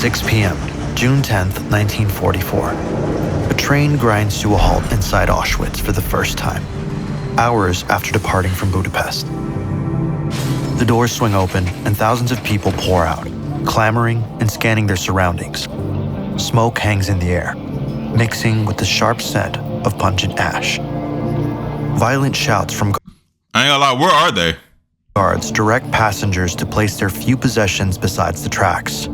6 p.m., June 10th, 1944. A train grinds to a halt inside Auschwitz for the first time, hours after departing from Budapest. The doors swing open and thousands of people pour out, clamoring and scanning their surroundings. Smoke hangs in the air, mixing with the sharp scent of pungent ash. Violent shouts from I ain't gonna lie, where are they? guards direct passengers to place their few possessions besides the tracks.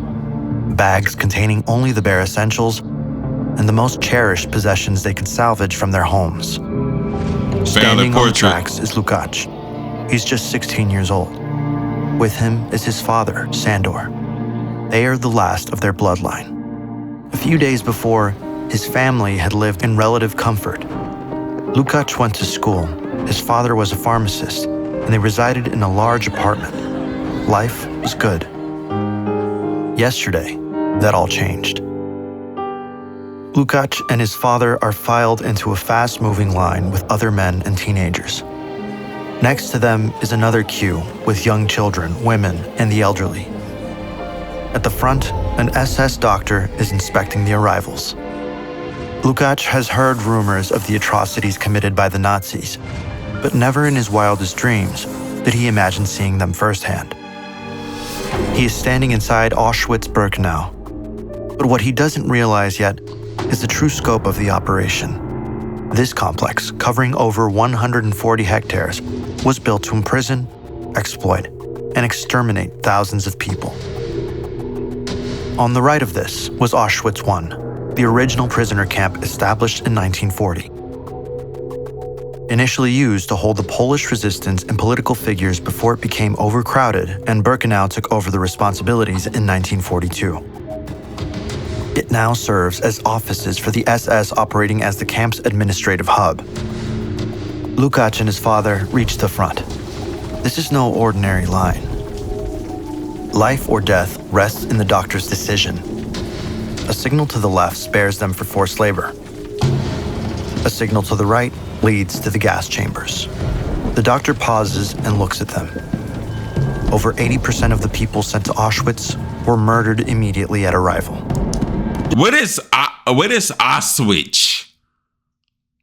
Bags containing only the bare essentials and the most cherished possessions they could salvage from their homes. Standing on the tracks is Lukács. He's just 16 years old. With him is his father, Sandor. They are the last of their bloodline. A few days before, his family had lived in relative comfort. Lukács went to school. His father was a pharmacist, and they resided in a large apartment. Life was good. Yesterday, that all changed. Lukács and his father are filed into a fast-moving line with other men and teenagers. Next to them is another queue with young children, women, and the elderly. At the front, an SS doctor is inspecting the arrivals. Lukács has heard rumors of the atrocities committed by the Nazis, but never in his wildest dreams did he imagine seeing them firsthand. He is standing inside Auschwitz-Birkenau, but what he doesn't realize yet is the true scope of the operation. This complex, covering over 140 hectares, was built to imprison, exploit, and exterminate thousands of people. On the right of this was Auschwitz I, the original prisoner camp established in 1940. Initially used to hold the Polish resistance and political figures before it became overcrowded and Birkenau took over the responsibilities in 1942. It now serves as offices for the SS operating as the camp's administrative hub. Lukács and his father reach the front. This is no ordinary line. Life or death rests in the doctor's decision. A signal to the left spares them for forced labor. A signal to the right leads to the gas chambers. The doctor pauses and looks at them. Over 80% of the people sent to Auschwitz were murdered immediately at arrival. What is Auschwitz?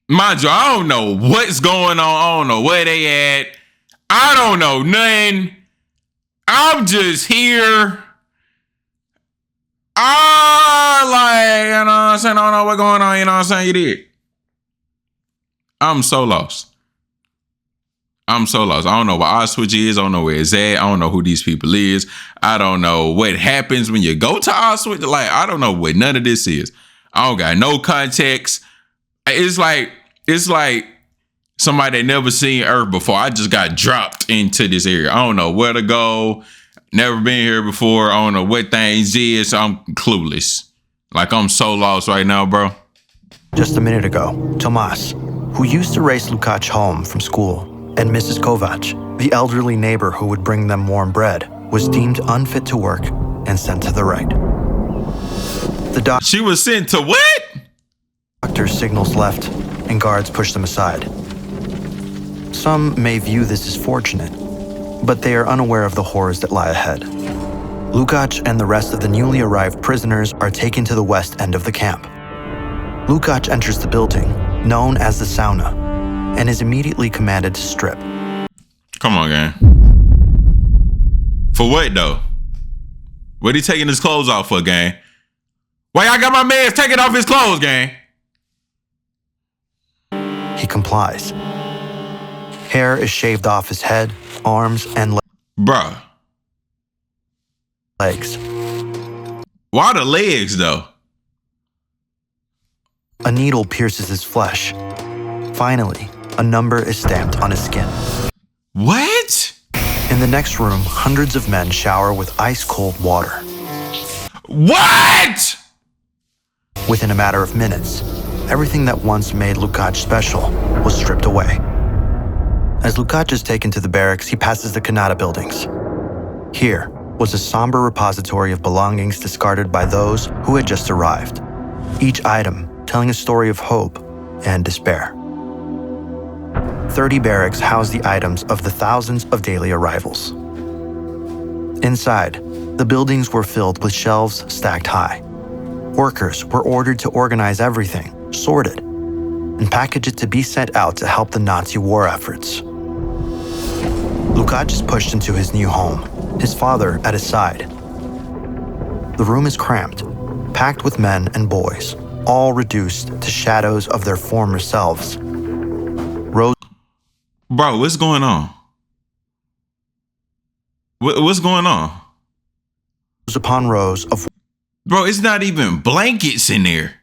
Mind you, I don't know what's going on. I don't know where they at. I don't know nothing. I'm just here. You know what I'm saying? I don't know what's going on, you know what I'm saying? You did. I'm so lost. I don't know what Auschwitz is. I don't know where it's at. I don't know who these people is. I don't know what happens when you go to Auschwitz. Like, I don't know what none of this is. I don't got no context. It's like somebody that never seen Earth before. I just got dropped into this area. I don't know where to go. Never been here before. I don't know what things is. I'm clueless. Like, I'm so lost right now, bro. Just a minute ago, Tomas, who used to race Lukács home from school, and Mrs. Kovac, the elderly neighbor who would bring them warm bread, was deemed unfit to work and sent to the right. She was sent to what? Doctor signals left, and guards push them aside. Some may view this as fortunate, but they are unaware of the horrors that lie ahead. Lukács and the rest of the newly arrived prisoners are taken to the west end of the camp. Lukács enters the building, known as the sauna, and is immediately commanded to strip. Come on, gang. For what, though? What he taking his clothes off for, gang? Why y'all got my man taking off his clothes, gang? He complies. Hair is shaved off his head, arms, and Bruh. legs. Why the legs, though? A needle pierces his flesh. Finally, a number is stamped on his skin. What? In the next room, hundreds of men shower with ice-cold water. What? Within a matter of minutes, everything that once made Lukács special was stripped away. As Lukács is taken to the barracks, he passes the Kanata buildings. Here was a somber repository of belongings discarded by those who had just arrived, each item telling a story of hope and despair. 30 barracks house the items of the thousands of daily arrivals. Inside, The buildings were filled with shelves stacked high. Workers were ordered to organize everything, sort it, and package it to be sent out to help the Nazi war efforts. Lukács is pushed into his new home, his father at his side. The room is cramped, packed with men and boys, all reduced to shadows of their former selves. Rows Bro, what's going on? What's going on? upon rows of Bro, it's not even blankets in there.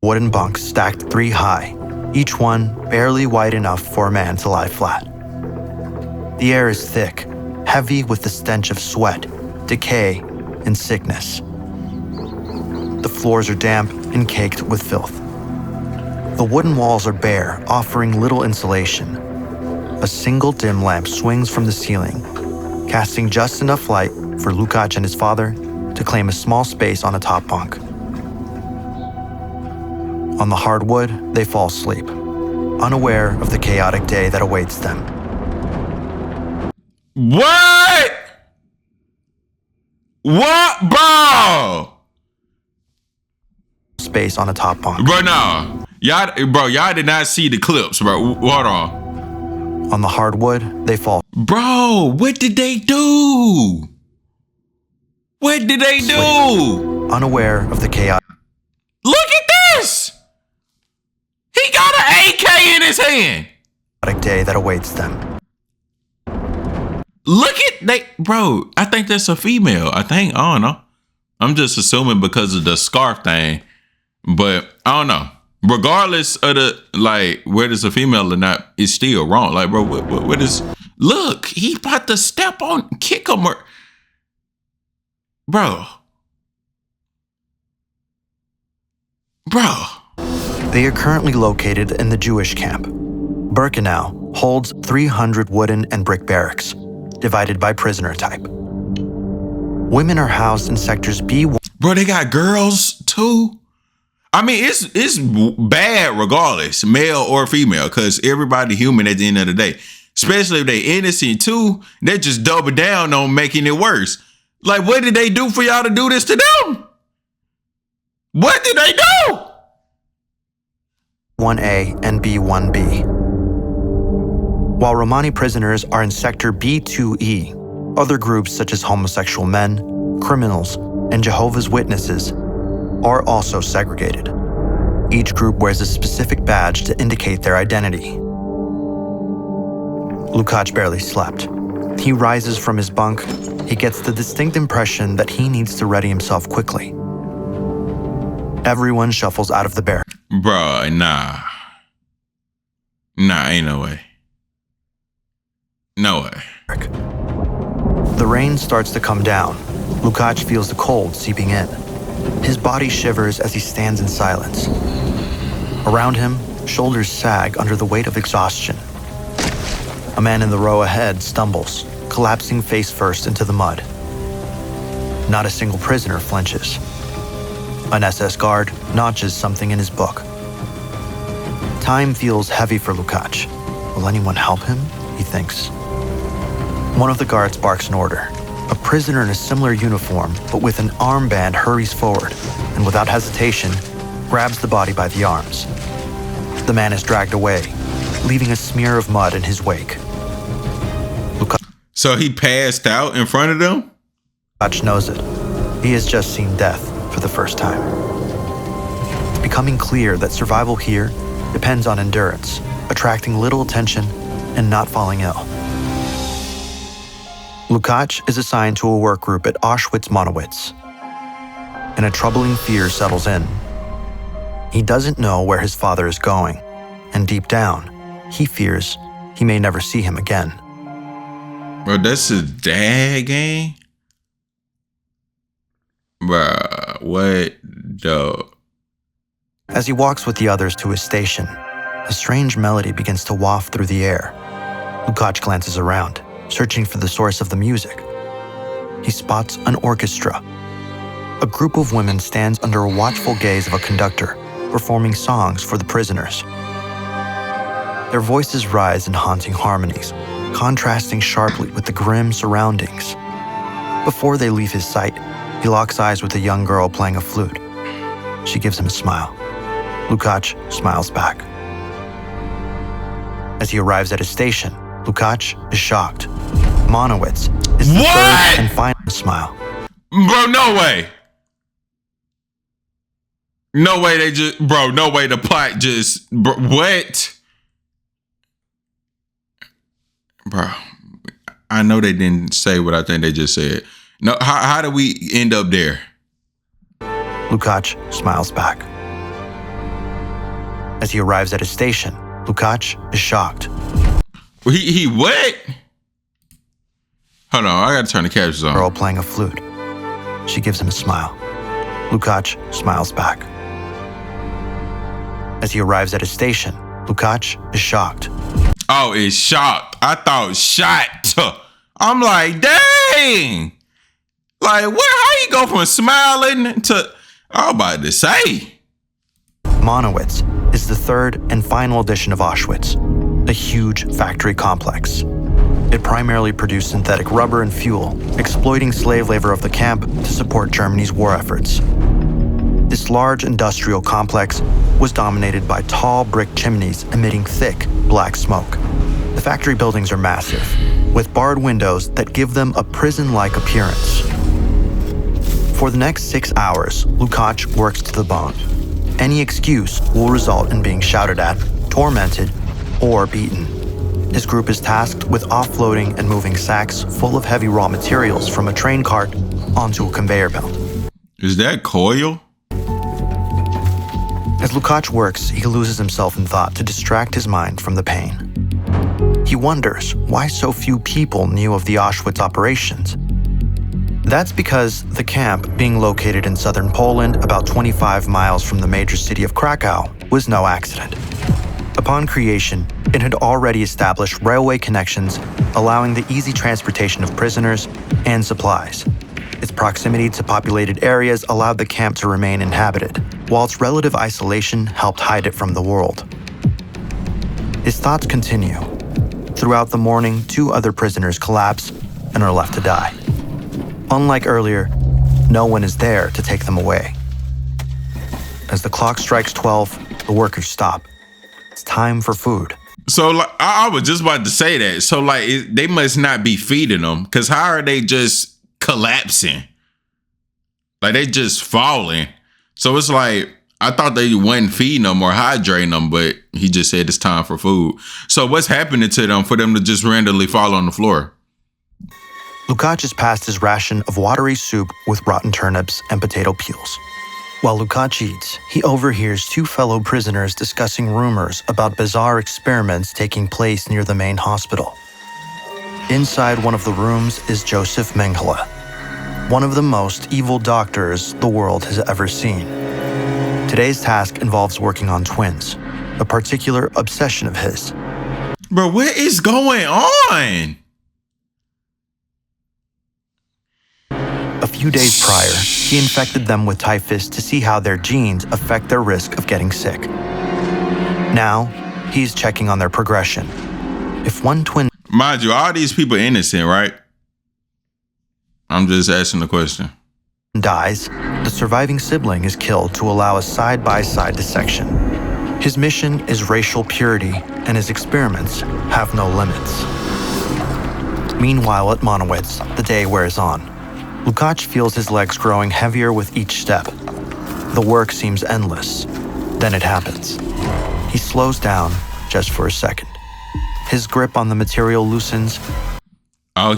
wooden bunks stacked 3 high, each one barely wide enough for a man to lie flat. The air is thick, heavy with the stench of sweat, decay, and sickness. The floors are damp and caked with filth. The wooden walls are bare, offering little insulation. A single dim lamp swings from the ceiling, casting just enough light for Lukács and his father to claim a small space on a top bunk. On the hardwood, they fall asleep, unaware of the chaotic day that awaits them. What? What, bro? Space on a top bunk. Bro, no. Y'all did not see the clips, bro. Hold on. On the hardwood, they fall Bro, what did they do? What did they do? unaware of the chaotic Look at this. He got an AK in his hand. day that awaits them. Look at bro, I think that's a female. I don't know. I'm just assuming because of the scarf thing. But I don't know. Regardless of the, whether it's a female or not, it's still wrong. Like, bro, what is, look, he about to step on, kick him or, bro. They are currently located in the Jewish camp. Birkenau holds 300 wooden and brick barracks, divided by prisoner type. Women are housed in sectors B1. Bro, they got girls too. I mean, it's bad regardless, male or female, because everybody human at the end of the day. Especially if they innocent too, they just double down on making it worse. Like, what did they do for y'all to do this to them? What did they do? 1A and B1B. While Romani prisoners are in sector B2E, other groups such as homosexual men, criminals, and Jehovah's Witnesses are also segregated. Each group wears a specific badge to indicate their identity. Lukács barely slept. He rises from his bunk. He gets the distinct impression that he needs to ready himself quickly. Everyone shuffles out of the barrack. Bruh, nah. Nah, ain't no way. No way. The rain starts to come down. Lukács feels the cold seeping in. His body shivers as he stands in silence. Around him, shoulders sag under the weight of exhaustion. A man in the row ahead stumbles, collapsing face first into the mud. Not a single prisoner flinches. An SS guard notches something in his book. Time feels heavy for Lukács. Will anyone help him? He thinks. One of the guards barks an order. A prisoner in a similar uniform, but with an armband, hurries forward and without hesitation, grabs the body by the arms. The man is dragged away, leaving a smear of mud in his wake. So he passed out in front of them? Lukács knows it. He has just seen death for the first time. It's becoming clear that survival here depends on endurance, attracting little attention, and not falling ill. Lukács is assigned to a work group at Auschwitz, and a troubling fear settles in. He doesn't know where his father is going, and deep down, he fears he may never see him again. Bro, that's his dad game? Bruh, what the? As he walks with the others to his station, a strange melody begins to waft through the air. Lukács glances around, searching for the source of the music. He spots an orchestra. A group of women stands under a watchful gaze of a conductor, performing songs for the prisoners. Their voices rise in haunting harmonies, contrasting sharply with the grim surroundings. Before they leave his sight, he locks eyes with a young girl playing a flute. She gives him a smile. Lukács smiles back. As he arrives at his station, Lukács is shocked. Monowitz is the third and final smile. Bro, no way. No way they just, bro, no way the plot just, bro, what? Bro, I know they didn't say what I think they just said. No, how do we end up there? Lukács smiles back. As he arrives at his station, Lukács is shocked. He what? Hold on, I gotta turn the captions on. Girl playing a flute. She gives him a smile. Lukács smiles back. As he arrives at his station, Lukács is shocked. Oh, it's shocked. I thought shot. I'm like, dang. Like, how you go from smiling to, I was about to say. Monowitz is the third and final edition of Auschwitz, a huge factory complex. It primarily produced synthetic rubber and fuel, exploiting slave labor of the camp to support Germany's war efforts. This large industrial complex was dominated by tall brick chimneys emitting thick, black smoke. The factory buildings are massive, with barred windows that give them a prison-like appearance. For the next 6 hours, Lukács works to the bone. Any excuse will result in being shouted at, tormented, or beaten. His group is tasked with offloading and moving sacks full of heavy raw materials from a train cart onto a conveyor belt. Is that coil? As Lukács works, he loses himself in thought to distract his mind from the pain. He wonders why so few people knew of the Auschwitz operations. That's because the camp, being located in southern Poland, about 25 miles from the major city of Krakow, was no accident. Upon creation, it had already established railway connections, allowing the easy transportation of prisoners and supplies. Its proximity to populated areas allowed the camp to remain inhabited, while its relative isolation helped hide it from the world. His thoughts continue. Throughout the morning, 2 other prisoners collapse and are left to die. Unlike earlier, no one is there to take them away. As the clock strikes 12, the workers stop. It's time for food. So like, I was just about to say that. So like, they must not be feeding them, because how are they just collapsing? Like they just falling. So it's like, I thought they wasn't feeding them or hydrating them, but he just said it's time for food. So what's happening to them for them to just randomly fall on the floor? Lukács is passed his ration of watery soup with rotten turnips and potato peels. While Lukács eats, he overhears 2 fellow prisoners discussing rumors about bizarre experiments taking place near the main hospital. Inside one of the rooms is Joseph Mengele, one of the most evil doctors the world has ever seen. Today's task involves working on twins, a particular obsession of his. Bro, what is going on? A few days prior, he infected them with typhus to see how their genes affect their risk of getting sick. Now, he's checking on their progression. If one twin... Mind you, all these people innocent, right? I'm just asking the question. ...dies, the surviving sibling is killed to allow a side-by-side dissection. His mission is racial purity, and his experiments have no limits. Meanwhile, at Monowitz, the day wears on. Lukács feels his legs growing heavier with each step. The work seems endless. Then it happens. He slows down just for a second. His grip on the material loosens. Oh,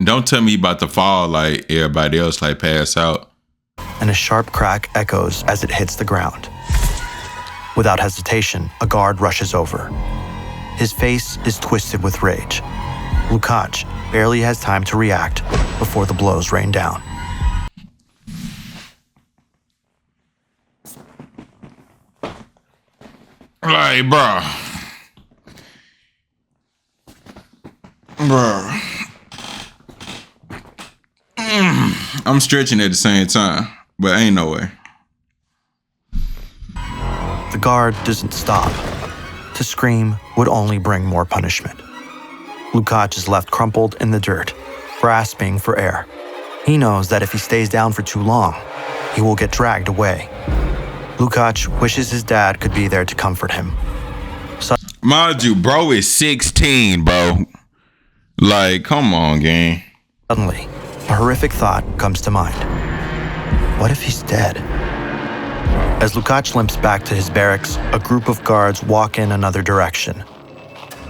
don't tell me he about to fall like everybody else, like pass out. And a sharp crack echoes as it hits the ground. Without hesitation, a guard rushes over. His face is twisted with rage. Lukács barely has time to react before the blows rain down. Like, bro. I'm stretching at the same time, but ain't no way. The guard doesn't stop. To scream would only bring more punishment. Lukács is left crumpled in the dirt, grasping for air. He knows that if he stays down for too long, he will get dragged away. Lukács wishes his dad could be there to comfort him. Mind you, bro is 16, bro. Like, come on, gang. Suddenly, a horrific thought comes to mind. What if he's dead? As Lukács limps back to his barracks, a group of guards walk in another direction.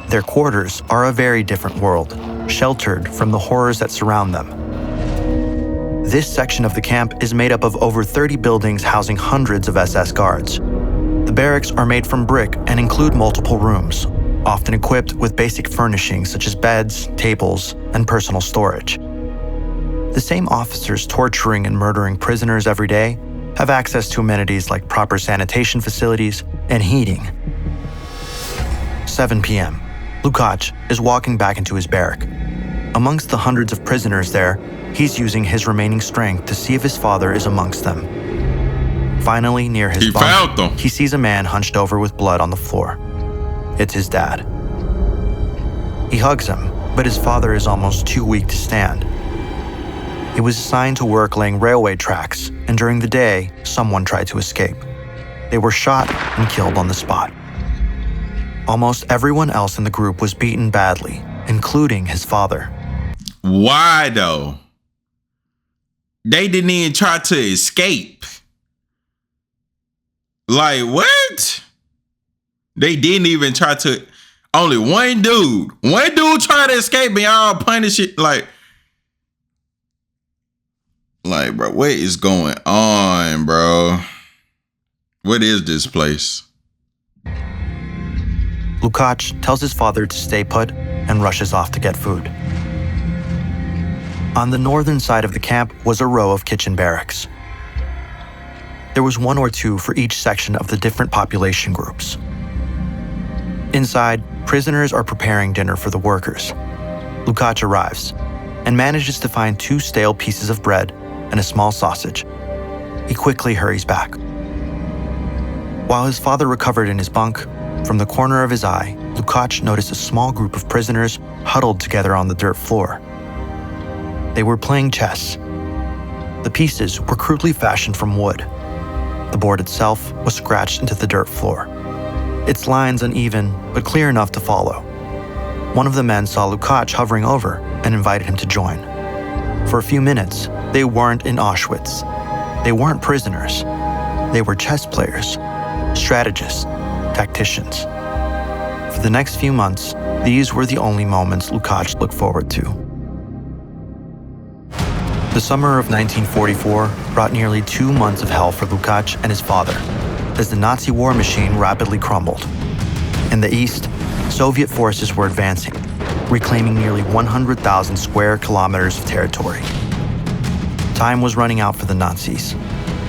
Their quarters are a very different world, sheltered from the horrors that surround them. This section of the camp is made up of over 30 buildings housing hundreds of SS guards. The barracks are made from brick and include multiple rooms, often equipped with basic furnishings such as beds, tables, and personal storage. The same officers torturing and murdering prisoners every day have access to amenities like proper sanitation facilities and heating. 7 p.m. Lukács is walking back into his barrack. Amongst the hundreds of prisoners there, he's using his remaining strength to see if his father is amongst them. Finally, near his bunk, he sees a man hunched over with blood on the floor. It's his dad. He hugs him, but his father is almost too weak to stand. He was assigned to work laying railway tracks, and during the day, someone tried to escape. They were shot and killed on the spot. Almost everyone else in the group was beaten badly, including his father. Why, though? They didn't even try to escape. Like, what? They didn't even try to. Only one dude tried to escape and y'all punish it. Like, bro, what is going on, bro? What is this place? Lukács tells his father to stay put and rushes off to get food. On the northern side of the camp was a row of kitchen barracks. There was one or two for each section of the different population groups. Inside, prisoners are preparing dinner for the workers. Lukács arrives and manages to find 2 stale pieces of bread and a small sausage. He quickly hurries back. While his father recovered in his bunk, from the corner of his eye, Lukács noticed a small group of prisoners huddled together on the dirt floor. They were playing chess. The pieces were crudely fashioned from wood. The board itself was scratched into the dirt floor. Its lines uneven, but clear enough to follow. One of the men saw Lukács hovering over and invited him to join. For a few minutes, they weren't in Auschwitz. They weren't prisoners. They were chess players, strategists, tacticians. For the next few months, these were the only moments Lukács looked forward to. The summer of 1944 brought nearly 2 months of hell for Lukács and his father, as the Nazi war machine rapidly crumbled. In the east, Soviet forces were advancing, reclaiming nearly 100,000 square kilometers of territory. Time was running out for the Nazis,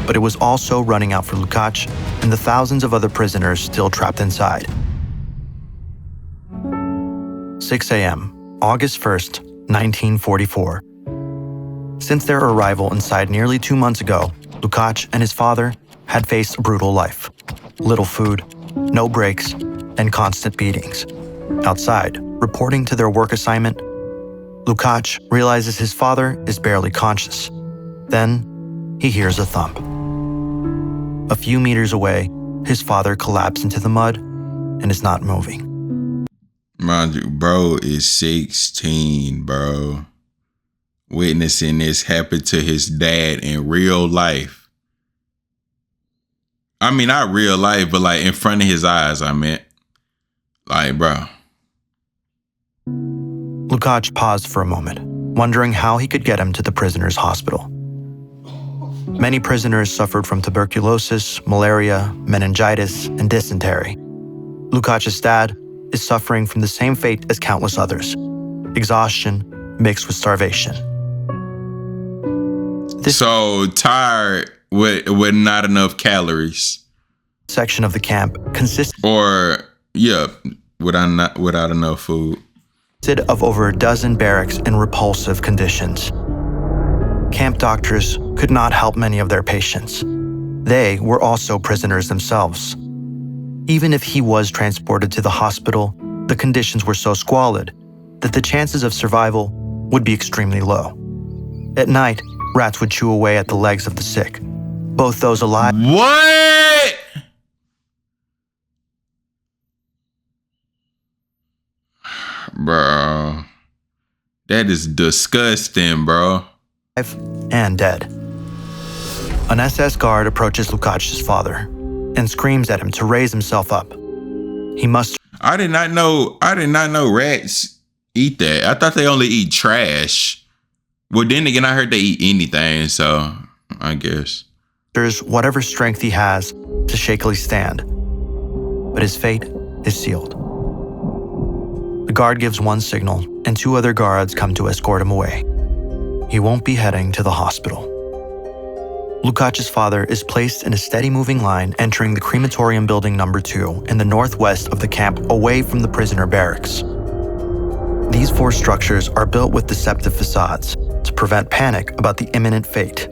but it was also running out for Lukács and the thousands of other prisoners still trapped inside. 6 a.m., August 1st, 1944. Since their arrival inside nearly 2 months ago, Lukács and his father had faced a brutal life. Little food, no breaks, and constant beatings. Outside, reporting to their work assignment, Lukács realizes his father is barely conscious. Then, he hears a thump. A few meters away, his father collapsed into the mud and is not moving. Mind you, bro is 16, bro. Witnessing this happen to his dad in real life. I mean, not real life, but like in front of his eyes, I meant. Like, bro. Lukács paused for a moment, wondering how he could get him to the prisoners' hospital. Many prisoners suffered from tuberculosis, malaria, meningitis, and dysentery. Lukács' dad is suffering from the same fate as countless others: exhaustion mixed with starvation. So tired with not enough calories. Section of the camp consisted without enough food. Of over a dozen barracks in repulsive conditions. Camp doctors could not help many of their patients. They were also prisoners themselves. Even if he was transported to the hospital, the conditions were so squalid that the chances of survival would be extremely low. At night, Rats would chew away at the legs of the sick, both those alive. What? Bro. That is disgusting, bro. And dead. An SS guard approaches Lukasz's father and screams at him to raise himself up. He must. I did not know rats eat that. I thought they only eat trash. Well, then again, I heard they eat anything, so I guess. There's whatever strength he has to shakily stand. But his fate is sealed. The guard gives one signal, and 2 other guards come to escort him away. He won't be heading to the hospital. Lukasz's father is placed in a steady moving line entering the crematorium building number 2 in the northwest of the camp away from the prisoner barracks. These 4 structures are built with deceptive facades to prevent panic about the imminent fate.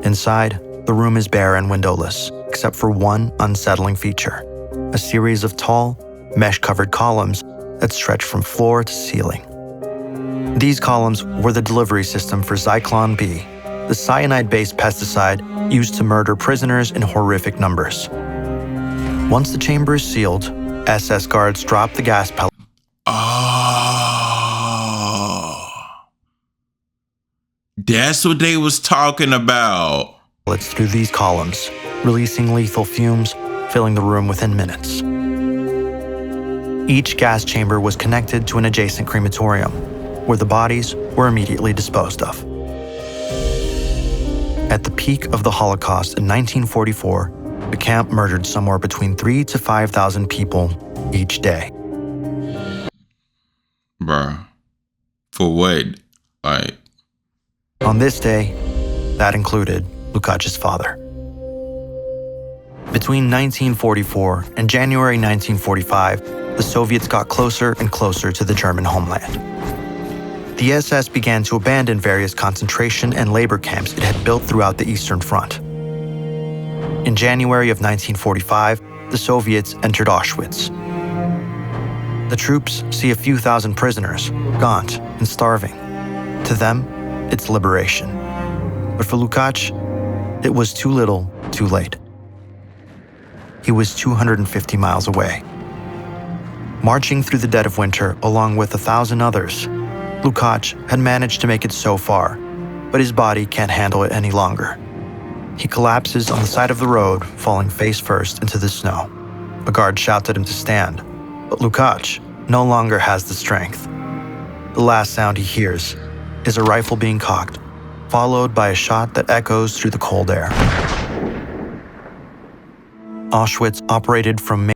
Inside, the room is bare and windowless, except for one unsettling feature: a series of tall, mesh-covered columns that stretch from floor to ceiling. These columns were the delivery system for Zyklon B, the cyanide-based pesticide used to murder prisoners in horrific numbers. Once the chamber is sealed, SS guards drop the gas pellet. Oh, that's what they was talking about. Through these columns, releasing lethal fumes, filling the room within minutes. Each gas chamber was connected to an adjacent crematorium, where the bodies were immediately disposed of. At the peak of the Holocaust in 1944, the camp murdered somewhere between 3,000 to 5,000 people each day. Bruh. For what? Like. On this day, that included Lukasz's father. Between 1944 and January 1945, the Soviets got closer and closer to the German homeland. The SS began to abandon various concentration and labor camps it had built throughout the Eastern Front. In January of 1945, the Soviets entered Auschwitz. The troops see a few thousand prisoners, gaunt and starving. To them, it's liberation. But for Lukacs, it was too little, too late. He was 250 miles away. Marching through the dead of winter along with 1,000 others, Lukacs had managed to make it so far, but his body can't handle it any longer. He collapses on the side of the road, falling face first into the snow. A guard shouts at him to stand, but Lukacs no longer has the strength. The last sound he hears is a rifle being cocked, followed by a shot that echoes through the cold air. Auschwitz operated from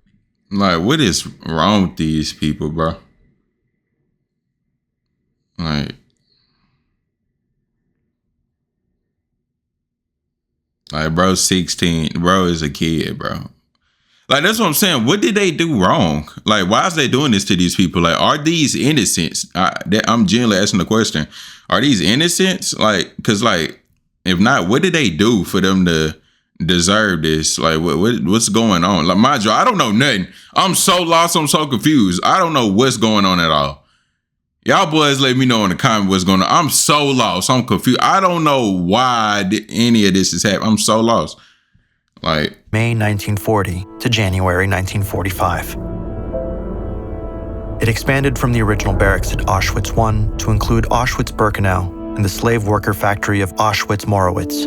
Like, what is wrong with these people, bro? Like, bro, 16. Bro is a kid, bro. Like, that's what I'm saying. What did they do wrong? Like, why is they doing this to these people? Like, are these innocents? I'm genuinely asking the question. Are these innocents? Like, because, like, if not, what did they do for them to deserve this? Like, what's going on? Like, mind you, I don't know nothing. I'm so lost. I'm so confused. I don't know what's going on at all. Y'all boys let me know in the comment what's going on. I'm so lost. I'm confused. I don't know why any of this is happening. I'm so lost. Like, May 1940 to January 1945. It expanded from the original barracks at Auschwitz I to include Auschwitz-Birkenau and the slave worker factory of Auschwitz-Morowitz.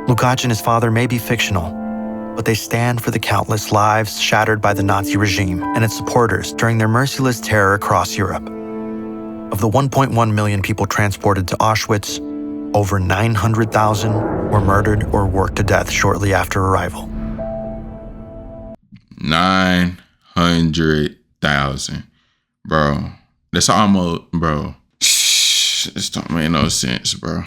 Lukacs and his father may be fictional, but they stand for the countless lives shattered by the Nazi regime and its supporters during their merciless terror across Europe. Of the 1.1 million people transported to Auschwitz, over 900,000 were murdered or worked to death shortly after arrival. 900,000. Bro. That's almost, bro. This don't make no sense, bro.